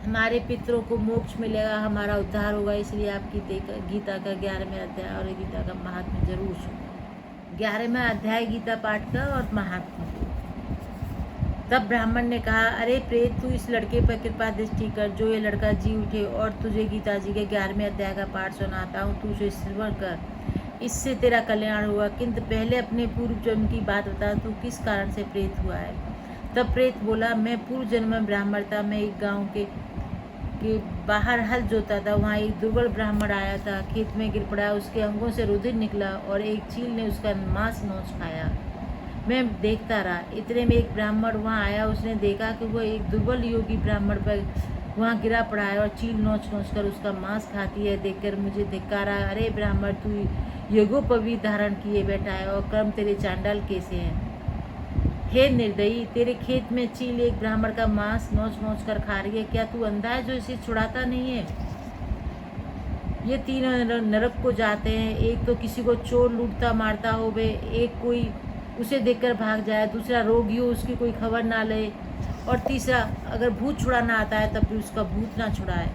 हमारे पितरों को मोक्ष मिलेगा, हमारा उद्धार होगा, इसलिए आप गीता का 11वें अध्याय और गीता का महात्म्य जरूर सुनो। 11वां अध्याय गीता पाठ का और महात्म्य। तब ब्राह्मण ने कहा, अरे प्रेत, तू इस लड़के पर कृपा दृष्टि कर जो ये लड़का जी उठे और तुझे गीता जी के 11वें अध्याय का पाठ सुनाता हूँ, तू उसे श्रवण कर, इससे तेरा कल्याण हुआ। किंतु पहले अपने पूर्व जन्म की बात बता, तू किस कारण से प्रेत हुआ है। तब प्रेत बोला, मैं पूर्व जन्म में ब्राह्मण था। मैं एक गांव के बाहर हल जोता था। वहाँ एक दुर्बल ब्राह्मण आया था, खेत में गिर पड़ा, उसके अंगों से रुधिर निकला और एक चील ने उसका मांस नोच खाया। मैं देखता रहा। इतने में एक ब्राह्मण वहाँ आया। उसने देखा कि वह एक दुर्बल योगी ब्राह्मण पर वहाँ गिरा पड़ा है और चील नोच नोच कर उसका मांस खाती है। देखकर मुझे धिक्कारा, अरे ब्राह्मण, तू योगोपवीत धारण किए बैठा है और कर्म तेरे चांडाल कैसे हैं। हे निर्दयी, तेरे खेत में चील एक ब्राह्मण का मांस नोच नोच कर खा रही है। क्या तू अंधा है जो इसे छुड़ाता नहीं है। ये तीनों नरक को जाते हैं। एक तो किसी को चोर लूटता मारता हो वे, एक कोई उसे देखकर भाग जाए, दूसरा रोगी हो उसकी कोई खबर ना ले, और तीसरा अगर भूत छुड़ाना आता है तब भी उसका भूत ना छुड़ाए।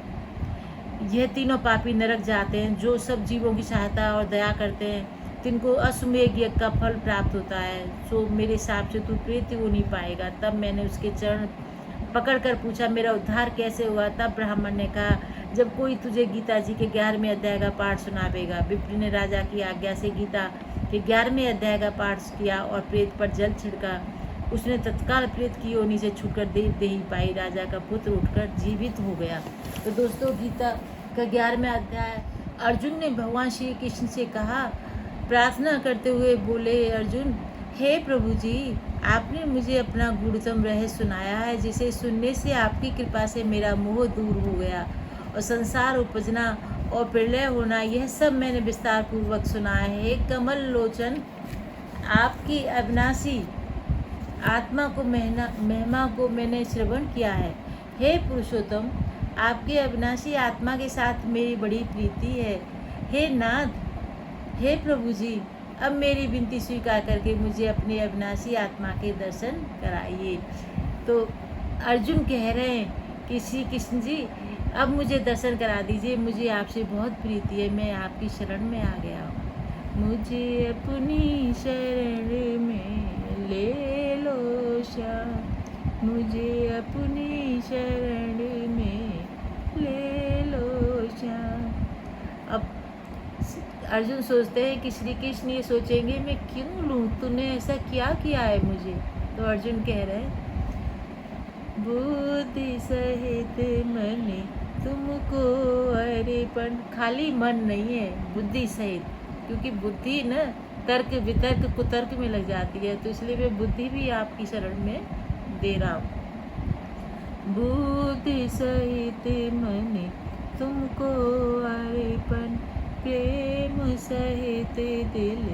यह तीनों पापी नरक जाते हैं। जो सब जीवों की सहायता और दया करते हैं तिनको अश्वमेध यज्ञ का फल प्राप्त होता है। सो मेरे हिसाब से तू प्रेत हो नहीं पाएगा। तब मैंने उसके चरण पकड़कर पूछा, मेरा उद्धार कैसे हुआ। तब ब्राह्मण ने कहा, जब कोई तुझे गीता जी के 11वें अध्याय का पाठ सुनावेगा। विप्र ने राजा की आज्ञा से गीता के 11वें अध्याय का पाठ किया और प्रेत पर जल छिड़का। उसने तत्काल प्रेत की योनि से छूटकर देही पाई। राजा का पुत्र उठकर जीवित हो गया। तो दोस्तों, गीता का 11वां अध्याय। अर्जुन ने भगवान श्री कृष्ण से कहा, प्रार्थना करते हुए बोले अर्जुन, हे प्रभु जी, आपने मुझे अपना गूढ़तम रहस्य सुनाया है, जिसे सुनने से आपकी कृपा से मेरा मोह दूर हो गया और संसार उपजना और प्रलय होना, यह सब मैंने विस्तार पूर्वक सुना है। हे कमल लोचन, आपकी अविनाशी आत्मा को महिमा को मैंने श्रवण किया है। हे पुरुषोत्तम, आपके अविनाशी आत्मा के साथ मेरी बड़ी प्रीति है। हे नाथ, हे प्रभु जी, अब मेरी विनती स्वीकार करके मुझे अपनी अविनाशी आत्मा के दर्शन कराइए। तो अर्जुन कह रहे हैं कि श्री कृष्ण जी, अब मुझे दर्शन करा दीजिए, मुझे आपसे बहुत प्रीति है, मैं आपकी शरण में आ गया हूँ। मुझे अपनी शरण में ले लो श्याम, मुझे अपनी शरण में ले लो श्याम। अब अर्जुन सोचते हैं कि श्री कृष्ण ये सोचेंगे, मैं क्यों लूँ, तूने ऐसा क्या किया है मुझे। तो अर्जुन कह रहे हैं, बुद्धि सहित मन तुमको अर्पण। खाली मन नहीं है, बुद्धि सहित, क्योंकि बुद्धि न तर्क वितर्क कुतर्क में लग जाती है, तो इसलिए मैं बुद्धि भी आपकी शरण में दे रहा हूँ। बुद्धि सहित मन तुमको अर्पण, प्रेम सहित दिल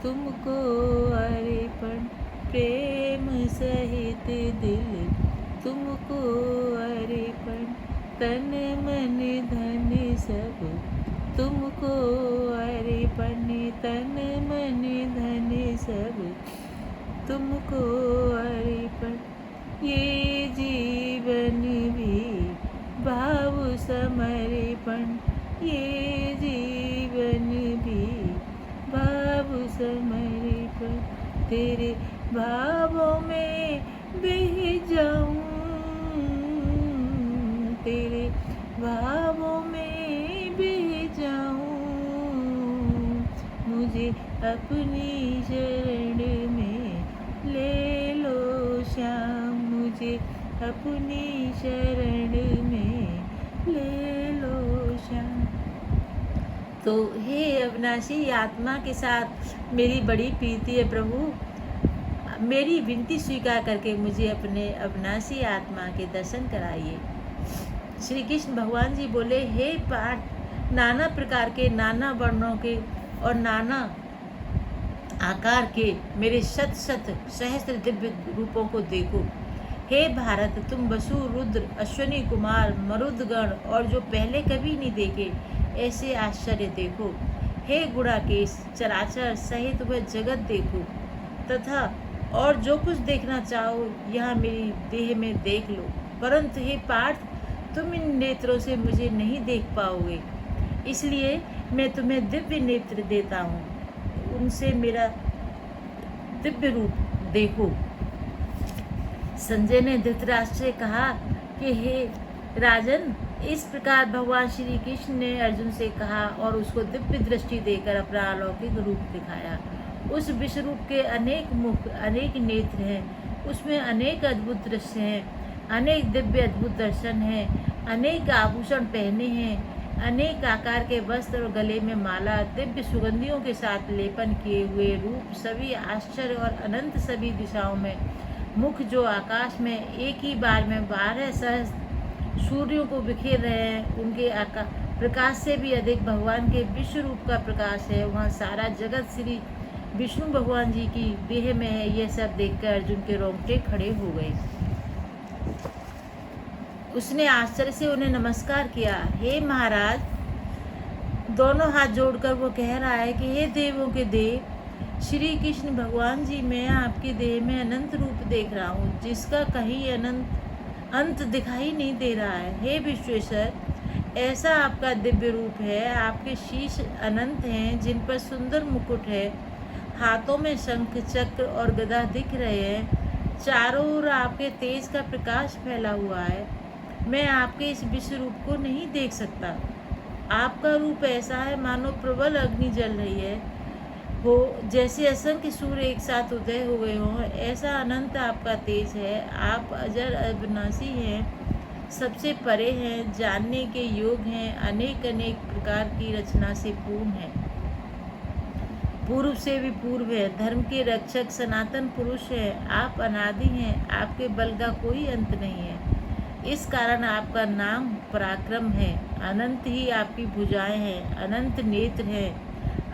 तुमको अर्पण, प्रेम सहित दिल तुमको अर्पण, तन मन धन सब तुमको अर्पण, तन मन धन सब तुमको अर्पण। ये जीवन भी भाव समर्पण, ये जीवन भी भाव समर्पण, तेरे भावों में बह जाऊं, तेरे भावों में बह जाऊं। मुझे अपनी शरण में ले लो श्याम, मुझे अपनी शरण में ले लो श्याम। तो हे अविनाशी आत्मा के साथ मेरी बड़ी प्रीति है प्रभु, मेरी विनती स्वीकार करके मुझे अपने अविनाशी आत्मा के दर्शन कराइए। श्री कृष्ण भगवान जी बोले, हे पार्थ, नाना प्रकार के, नाना वर्णों के और नाना आकार के मेरे शत शत सहस्त्र दिव्य रूपों को देखो। हे भारत, तुम वसु, रुद्र, अश्वनी कुमार, मरुदगण और जो पहले कभी नहीं देखे ऐसे आश्चर्य देखो। हे गुणाकेश, चराचर सहित वह जगत देखो, तथा और जो कुछ देखना चाहो यहाँ मेरी देह में देख लो। परंतु हे पार्थ, तुम इन नेत्रों से मुझे नहीं देख पाओगे, इसलिए मैं तुम्हें दिव्य नेत्र देता हूँ, उनसे मेरा दिव्य रूप देखो। संजय ने धृतराष्ट्र से कहा कि हे राजन, इस प्रकार भगवान श्री कृष्ण ने अर्जुन से कहा और उसको दिव्य दृष्टि देकर अपना अलौकिक रूप दिखाया। उस विश्व रूप के अनेक मुख, अनेक नेत्र हैं, उसमें अनेक अद्भुत दृश्य हैं, अनेक दिव्य अद्भुत दर्शन हैं, अनेक आभूषण पहने हैं, अनेक आकार के वस्त्र और गले में माला, दिव्य सुगंधियों के साथ लेपन किए हुए रूप, सभी आश्चर्य और अनंत सभी दिशाओं में मुख जो आकाश में एक ही बार में 12 सहस्त्र सूर्यों को बिखेर रहे हैं, उनके प्रकाश से भी अधिक भगवान के विश्व रूप का प्रकाश है। वहाँ सारा जगत श्री विष्णु भगवान जी की देह में है। यह सब देखकर अर्जुन के रोंगटे खड़े हो गए। उसने आश्चर्य से उन्हें नमस्कार किया। हे महाराज, दोनों हाथ जोड़कर वो कह रहा है कि हे देवों के देव श्री कृष्ण भगवान जी, मैं आपके देह में अनंत रूप देख रहा हूँ, जिसका कहीं अंत दिखाई नहीं दे रहा है। हे विश्वेश्वर, ऐसा आपका दिव्य रूप है। आपके शीश अनंत हैं, जिन पर सुंदर मुकुट है, हाथों में शंख चक्र और गदा दिख रहे हैं, चारों ओर आपके तेज का प्रकाश फैला हुआ है। मैं आपके इस विश्व रूप को नहीं देख सकता। आपका रूप ऐसा है मानो प्रबल अग्नि जल रही है हो, जैसे असंख्य सूर्य एक साथ उदय हुए हों, ऐसा अनंत आपका तेज है। आप अजर अविनाशी हैं, सबसे परे हैं, जानने के योग्य हैं, अनेक अनेक प्रकार की रचना से पूर्ण हैं, पूर्व से भी पूर्व है, धर्म के रक्षक सनातन पुरुष हैं। आप अनादि हैं, आपके बल का कोई अंत नहीं है। इस कारण आपका नाम पराक्रम है। अनंत ही आपकी भुजाएं हैं, अनंत नेत्र हैं,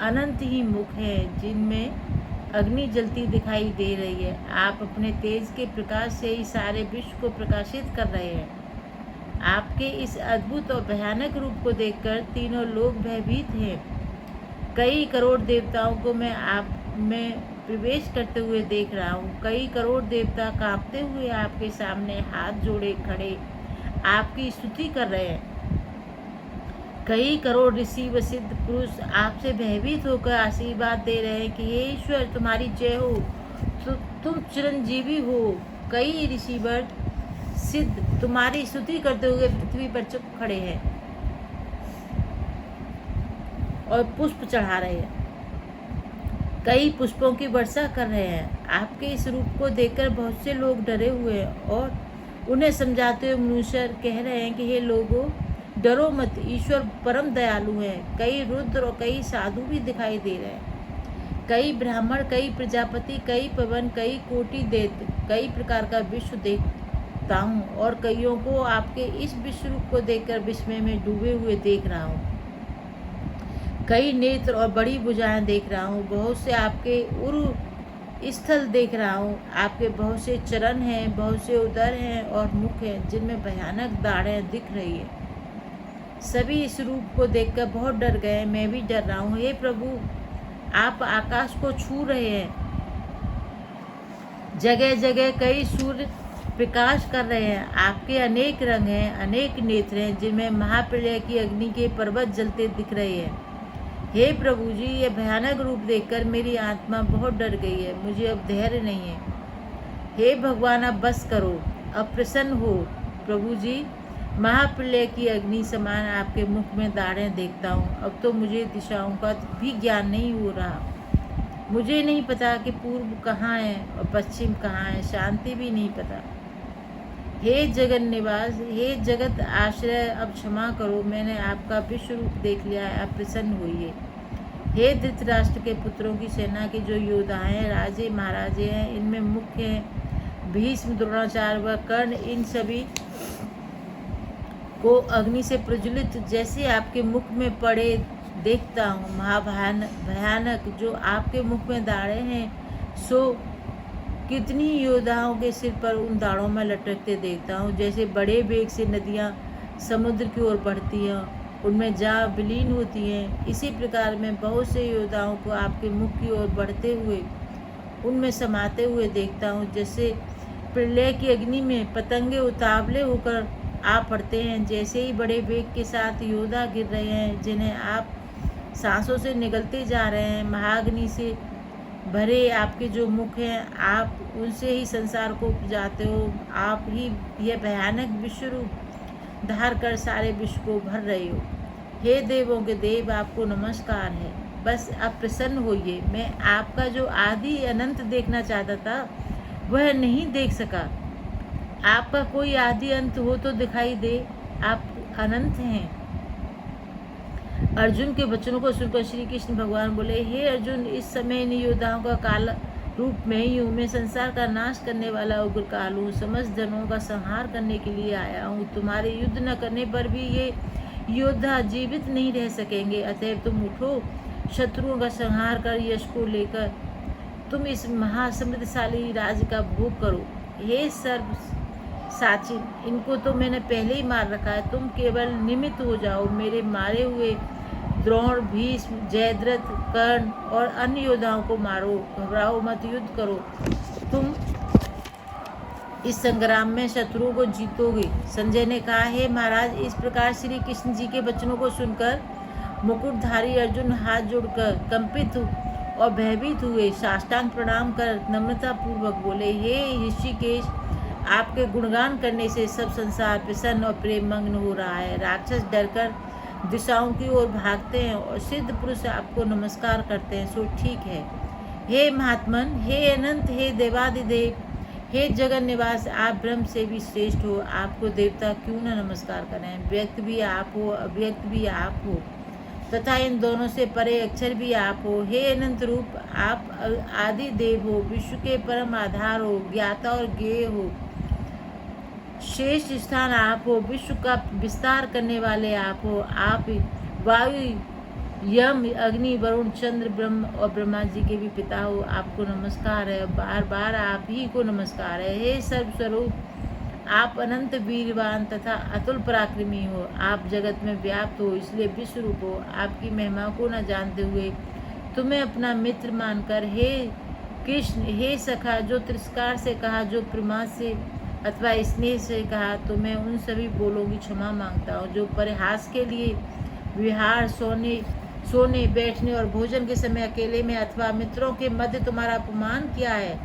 अनंत ही मुख है, जिनमें अग्नि जलती दिखाई दे रही है। आप अपने तेज के प्रकाश से ही सारे विश्व को प्रकाशित कर रहे हैं। आपके इस अद्भुत और भयानक रूप को देखकर तीनों लोग भयभीत हैं। कई करोड़ देवताओं को मैं आप में प्रवेश करते हुए देख रहा हूँ। कई करोड़ देवता कांपते हुए आपके सामने हाथ जोड़े खड़े आपकी स्तुति कर रहे हैं। कई करोड़ ऋषि व सिद्ध पुरुष आपसे भयभीत होकर आशीर्वाद दे रहे हैं कि हे ईश्वर, तुम्हारी जय हो, तुम चिरंजीवी हो। कई ऋषिवर सिद्ध तुम्हारी स्तुति करते हुए पृथ्वी पर चुप खड़े हैं और पुष्प चढ़ा रहे हैं, कई पुष्पों की वर्षा कर रहे हैं। आपके इस रूप को देखकर बहुत से लोग डरे हुए हैं और उन्हें समझाते हुए मनुष्य कह रहे हैं कि हे लोगों, डरो मत, ईश्वर परम दयालु हैं। कई रुद्र और कई साधु भी दिखाई दे रहे हैं, कई ब्राह्मण, कई प्रजापति, कई पवन, कई कोटि दैत्य, कई प्रकार का विश्व देखता हूँ और कईयों को आपके इस विश्व रूप को देखकर विस्मय में डूबे हुए देख रहा हूँ। कई नेत्र और बड़ी भुजाएं देख रहा हूँ, बहुत से आपके उर स्थल देख रहा हूँ। आपके बहुत से चरण हैं, बहुत से उदर हैं और मुख हैं, जिनमें भयानक दाढ़ें दिख रही है। सभी इस रूप को देखकर बहुत डर गए। मैं भी डर रहा हूँ। हे प्रभु, आप आकाश को छू रहे हैं, जगह जगह कई सूर्य प्रकाश कर रहे हैं। आपके अनेक रंग हैं, अनेक नेत्र हैं, जिनमें महाप्रलय की अग्नि के पर्वत जलते दिख रहे हैं। हे प्रभु जी, ये भयानक रूप देखकर मेरी आत्मा बहुत डर गई है। मुझे अब धैर्य नहीं है। हे भगवान, अब बस करो, अब प्रसन्न हो। प्रभु जी, महाप्रलय की अग्नि समान आपके मुख में दाढ़ें देखता हूँ। अब तो मुझे दिशाओं का भी ज्ञान नहीं हो रहा। मुझे नहीं पता कि पूर्व कहाँ है और पश्चिम कहाँ है, शांति भी नहीं पता। हे जगन निवास, हे जगत आश्रय, अब क्षमा करो, मैंने आपका विश्व रूप देख लिया है, आप प्रसन्न होइए। हे धृतराष्ट्र के पुत्रों की सेना के जो योद्धा हैं, राजे महाराजे हैं, इनमें मुख्य हैं भीष्म, द्रोणाचार्य व कर्ण। इन सभी को अग्नि से प्रज्वलित जैसे आपके मुख में पड़े देखता हूँ। भयानक जो आपके मुख में दाढ़ें हैं, सो कितनी योद्धाओं के सिर पर उन दाढ़ों में लटकते देखता हूँ। जैसे बड़े वेग से नदियाँ समुद्र की ओर बढ़ती हैं, उनमें जा विलीन होती हैं, इसी प्रकार मैं बहुत से योद्धाओं को आपके मुख की ओर बढ़ते हुए उनमें समाते हुए देखता हूँ। जैसे प्रलय की अग्नि में पतंगे उतावले होकर आप पढ़ते हैं, जैसे ही बड़े वेग के साथ योद्धा गिर रहे हैं जिन्हें आप सांसों से निगलते जा रहे हैं। महाअग्नि से भरे आपके जो मुख हैं, आप उनसे ही संसार को उपजाते हो। आप ही यह भयानक विश्व रूप धार कर सारे विश्व को भर रहे हो। हे देवों के देव, आपको नमस्कार है। बस आप प्रसन्न होइए। मैं आपका जो आदि अनंत देखना चाहता था वह नहीं देख सका। आपका कोई आदि अंत हो तो दिखाई दे। आप अनंत हैं। अर्जुन के वचनों को सुनकर श्री कृष्ण भगवान बोले, हे अर्जुन, इस समय इन योद्धाओं का काल रूप में ही हूँ। मैं संसार का नाश करने वाला उग्र काल हूँ। समस्त जनों का संहार करने के लिए आया हूँ। तुम्हारे युद्ध न करने पर भी ये योद्धा जीवित नहीं रह सकेंगे। अतएव तुम उठो, शत्रुओं का संहार कर यश को लेकर तुम इस महासमृद्धशाली राज्य का भोग करो। हे सर्व साचिन, इनको तो मैंने पहले ही मार रखा है। तुम केवल निमित्त हो जाओ। मेरे मारे हुए द्रोण, भीष्म, जयद्रथ, कर्ण और अन्य योद्धाओं को मारो। घबराओ मत, युद्ध करो। तुम इस संग्राम में शत्रुओं को जीतोगे। संजय ने कहा, हे महाराज, इस प्रकार श्री कृष्ण जी के वचनों को सुनकर मुकुटधारी अर्जुन हाथ जोड़कर कंपित और भयभीत हुए। साष्टांग प्रणाम कर नम्रता पूर्वक बोले, हे ऋषिकेश, आपके गुणगान करने से सब संसार प्रसन्न और प्रेम मग्न हो रहा है। राक्षस डरकर दिशाओं की ओर भागते हैं और सिद्ध पुरुष आपको नमस्कार करते हैं। सो ठीक है। हे महात्मन, हे अनंत, हे देवादिदेव, हे जगन निवास, आप ब्रह्म से भी श्रेष्ठ हो। आपको देवता क्यों न नमस्कार करें। व्यक्त भी आप हो, अव्यक्त भी आप हो, तथा इन दोनों से परे अक्षर भी आप हो। हे अनंत रूप, आप आदि देव हो, विश्व के परम आधार हो, ज्ञाता और ज्ञेय हो। शेष स्थान आप हो, विश्व का विस्तार करने वाले आप हो। आप वायु, यम, अग्नि, वरुण, चंद्र, ब्रह्म और ब्रह्मा जी के भी पिता हो। आपको नमस्कार है। बार बार आप ही को नमस्कार है। हे सर्वस्वरूप, आप अनंत वीरवान तथा अतुल पराक्रमी हो। आप जगत में व्याप्त हो, इसलिए विश्व रूप हो। आपकी महिमा को न जानते हुए तुम्हें अपना मित्र मानकर, हे कृष्ण, हे सखा, जो तिरस्कार से कहा, जो प्रमाद से अथवा स्नेह से कहा, तो मैं उन सभी बोलों की क्षमा मांगता हूँ। जो परिहास के लिए विहार, सोने, बैठने और भोजन के समय अकेले में अथवा मित्रों के मध्य तुम्हारा अपमान किया है,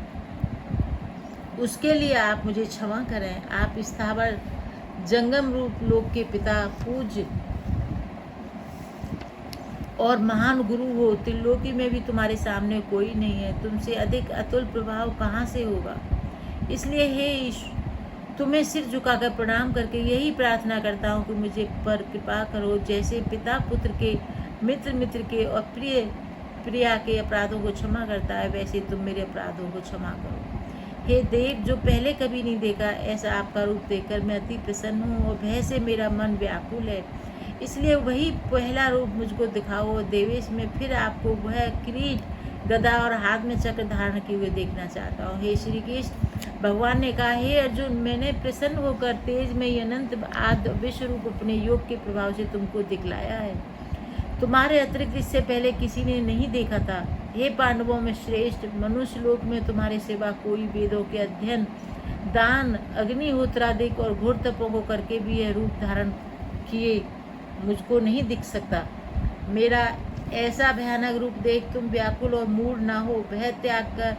उसके लिए आप मुझे क्षमा करें। आप स्थावर जंगम रूप लोक के पिता, पूज्य और महान गुरु हो। त्रिलोकी में भी तुम्हारे सामने कोई नहीं है। तुमसे अधिक अतुल प्रभाव कहाँ से होगा। इसलिए हे ईश्वर, तुम्हें सिर झुकाकर प्रणाम करके यही प्रार्थना करता हूँ कि मुझे पर कृपा करो। जैसे पिता पुत्र के, मित्र मित्र के और प्रिया के अपराधों को क्षमा करता है, वैसे तुम मेरे अपराधों को क्षमा करो। हे देव, जो पहले कभी नहीं देखा ऐसा आपका रूप देखकर मैं अति प्रसन्न हूँ और भय से मेरा मन व्याकुल है। इसलिए वही पहला रूप मुझको दिखाओ। देवेश में फिर आपको वह किरीट, गदा और हाथ में चक्र धारण किए हुए देखना चाहता हूँ। हे श्री कृष्ण, भगवान ने कहा, हे अर्जुन, मैंने प्रसन्न होकर तेज में अनंत आदि विश्व रूप अपने योग के प्रभाव से तुमको दिखलाया है। तुम्हारे अतिरिक्त इससे पहले किसी ने नहीं देखा था। हे पांडवों में श्रेष्ठ, मनुष्य लोक में तुम्हारे सिवा कोई वेदों के अध्ययन, दान, अग्निहोत्रादिक और घोर तपों को करके भी यह रूप धारण किए मुझको नहीं दिख सकता। मेरा ऐसा भयानक रूप देख तुम व्याकुल और मूढ़ ना हो। भय त्याग कर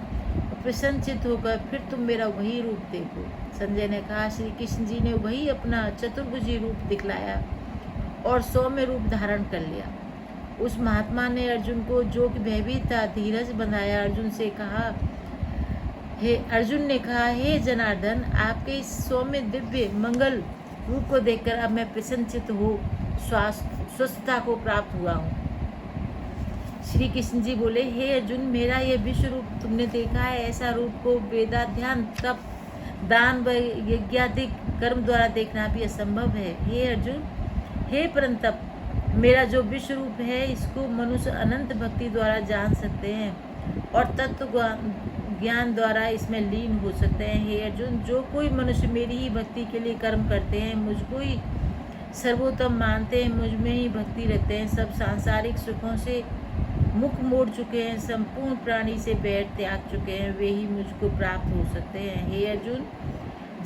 प्रसन्नचित होकर फिर तुम मेरा वही रूप देखो। संजय ने कहा, श्री कृष्ण जी ने वही अपना चतुर्भुजी रूप दिखलाया और सौम्य रूप धारण कर लिया। उस महात्मा ने अर्जुन को, जो कि भयभीत था, धीरज बंधाया। अर्जुन ने कहा, हे जनार्दन, आपके इस सौम्य दिव्य मंगल रूप को देखकर अब मैं प्रसन्नचित हो स्वस्थता को प्राप्त हुआ हूँ। श्री कृष्ण जी बोले, हे अर्जुन, मेरा यह विश्व रूप तुमने देखा है। ऐसा रूप को वेदाध्यान, तप, दान व यज्ञादिक कर्म द्वारा देखना भी असंभव है। हे अर्जुन, हे परंतप, मेरा जो विश्व रूप है इसको मनुष्य अनंत भक्ति द्वारा जान सकते हैं और तत्व ज्ञान द्वारा इसमें लीन हो सकते हैं। हे अर्जुन, जो कोई मनुष्य मेरी ही भक्ति के लिए कर्म करते हैं, मुझको ही सर्वोत्तम मानते हैं, मुझ में ही भक्ति रखते हैं, सब सांसारिक सुखों से मुख मोड़ चुके हैं, संपूर्ण प्राणी से बैर त्याग चुके हैं, वे ही मुझको प्राप्त हो सकते हैं। हे अर्जुन,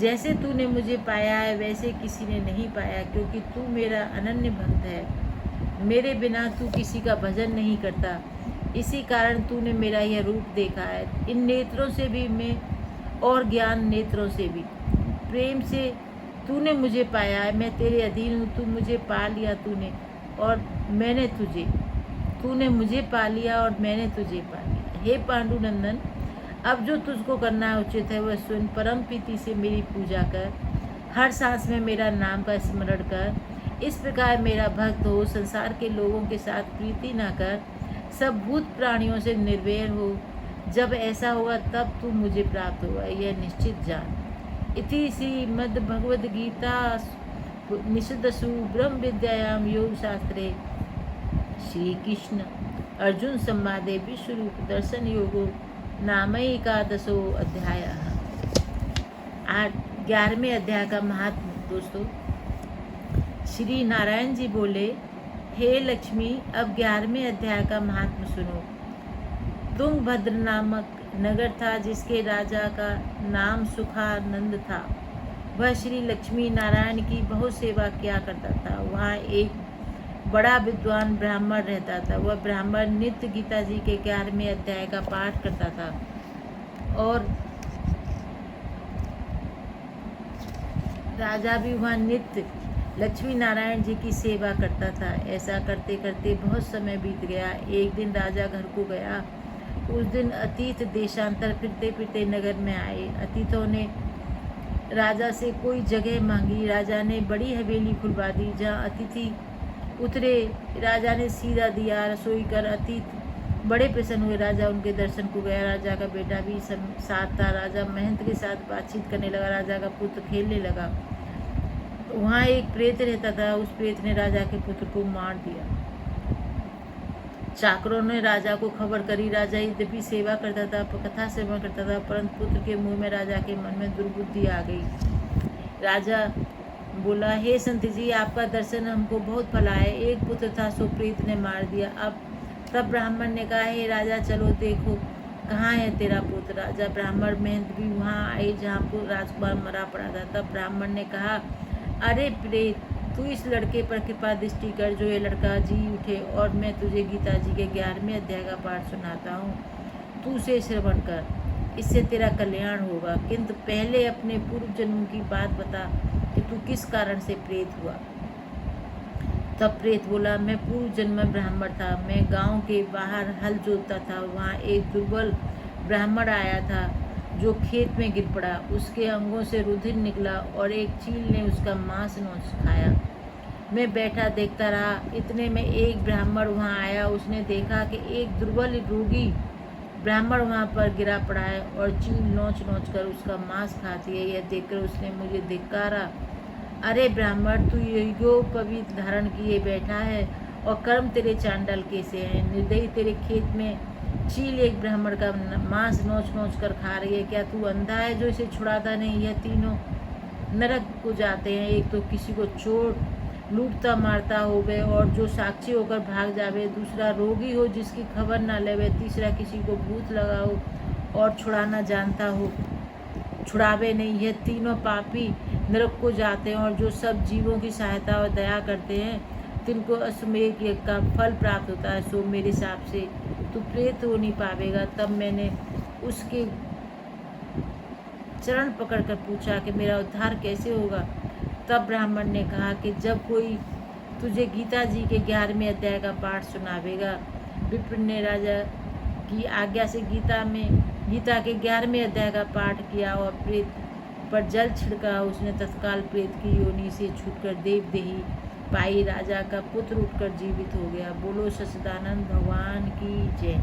जैसे तूने मुझे पाया है वैसे किसी ने नहीं पाया, क्योंकि तू मेरा अनन्य भक्त है। मेरे बिना तू किसी का भजन नहीं करता, इसी कारण तूने मेरा यह रूप देखा है। इन नेत्रों से भी मैं और ज्ञान नेत्रों से भी प्रेम से तूने मुझे पाया है। मैं तेरे अधीन हूँ, तू मुझे पा लिया तूने और मैंने तुझे, तूने मुझे पा लिया और मैंने तुझे पा लिया। हे पांडुनंदन, अब जो तुझको करना उचित है वह सुन। परम प्रीति से मेरी पूजा कर, हर सांस में मेरा नाम का स्मरण कर। इस प्रकार मेरा भक्त हो, संसार के लोगों के साथ प्रीति न कर, सब भूत प्राणियों से निर्वैर हो। जब ऐसा होगा तब तू मुझे प्राप्त होगा, यह निश्चित जान। इति श्रीमद्भगवद्गीता निषदसु ब्रह्म विद्यायाम योग शास्त्रे श्री कृष्ण अर्जुन संवादे विश्वरूप दर्शन योगो नामैकादशो अध्याय। 11वें अध्याय का महात्म। दोस्तों, श्री नारायण जी बोले, हे लक्ष्मी, अब 11वें अध्याय का महात्म सुनो। तुंगभद्र नामक नगर था जिसके राजा का नाम सुखानंद था। वह श्री लक्ष्मी नारायण की बहुत सेवा किया करता था। वहाँ एक बड़ा विद्वान ब्राह्मण रहता था। वह ब्राह्मण नित्य गीता जी के 11वें अध्याय का पाठ करता था और राजा भी वहाँ नित्य लक्ष्मी नारायण जी की सेवा करता था। ऐसा करते करते बहुत समय बीत गया। एक दिन राजा घर को गया। उस दिन अतीत देशांतर फिरते फिरते नगर में आए। अतीतों ने राजा से कोई जगह मांगी। राजा ने बड़ी हवेली खुलवा दी। जहाँ अतिथि उतरे, राजा ने सीधा दिया। रसोई कर अतीत बड़े प्रसन्न हुए। राजा उनके दर्शन को गया। राजा का बेटा भी साथ था। राजा महंत के साथ बातचीत करने लगा। राजा का पुत्र खेलने लगा। वहाँ एक प्रेत रहता था। उस प्रेत ने राजा के पुत्र को मार दिया। चाकरों ने राजा को खबर करी। राजा यद्यपि सेवा करता था, कथा सेवा करता था, परंतु पुत्र के मुंह में राजा के मन में दुर्बुद्धि आ गई। राजा बोला, हे संत जी, आपका दर्शन हमको बहुत फला है। एक पुत्र था, सो प्रेत ने मार दिया। अब तब ब्राह्मण ने कहा, हे राजा, चलो देखो कहाँ है तेरा पुत्र। राजा ब्राह्मण महंत भी वहाँ आए जहाँ को राजकुमार मरा पड़ा था। तब ब्राह्मण ने कहा, अरे प्रेत, तू इस लड़के पर कृपा दृष्टि कर जो ये लड़का जी उठे और मैं तुझे गीता जी के 11वें अध्याय का पाठ सुनाता हूँ। तू उसे श्रवण कर, इससे तेरा कल्याण होगा। किंतु पहले अपने पूर्व जन्म की बात बता कि तू किस कारण से प्रेत हुआ। तब प्रेत बोला, मैं पूर्व जन्म में ब्राह्मण था। मैं गांव के बाहर हल जोतता था। वहाँ एक दुर्बल ब्राह्मण आया था जो खेत में गिर पड़ा। उसके अंगों से रुधिर निकला और एक चील ने उसका मांस नोच खाया। मैं बैठा देखता रहा। इतने में एक ब्राह्मण वहाँ आया। उसने देखा कि एक दुर्बल रोगी ब्राह्मण वहाँ पर गिरा पड़ा है और चील नोच नोच कर उसका मांस खाती है। यह देखकर उसने मुझे धिक्कारा। अरे ब्राह्मण, तू यज्ञोपवीत धारण किए बैठा है और कर्म तेरे चांडाल कैसे हैं। निर्दयी, तेरे खेत में चील एक ब्राह्मण का मांस नोच नोच कर खा रही है। क्या तू अंधा है जो इसे छुड़ाता नहीं। यह तीनों नरक को जाते हैं। एक तो किसी को चोर लूटता मारता होवे और जो साक्षी होकर भाग जावे। दूसरा रोगी हो जिसकी खबर ना लेवे। तीसरा किसी को भूत लगा हो और छुड़ाना जानता हो, छुड़ावे नहीं। यह तीनों पापी नरक को जाते हैं। और जो सब जीवों की सहायता और दया करते हैं तिनको अश्वमेध यज्ञ का फल प्राप्त होता है। सो मेरे हिसाब से तू प्रेत हो नहीं पावेगा। तब मैंने उसके चरण पकड़कर पूछा कि मेरा उद्धार कैसे होगा। तब ब्राह्मण ने कहा कि जब कोई तुझे गीता जी के 11वें अध्याय का पाठ सुनावेगा। विप्र ने राजा की आज्ञा से गीता के 11वें अध्याय का पाठ किया और प्रेत पर जल छिड़का। उसने तत्काल प्रेत की योनि से छूटकर देवदेही पाई। राजा का पुत्र उठकर जीवित हो गया। बोलो सच्चिदानंद भगवान की जय।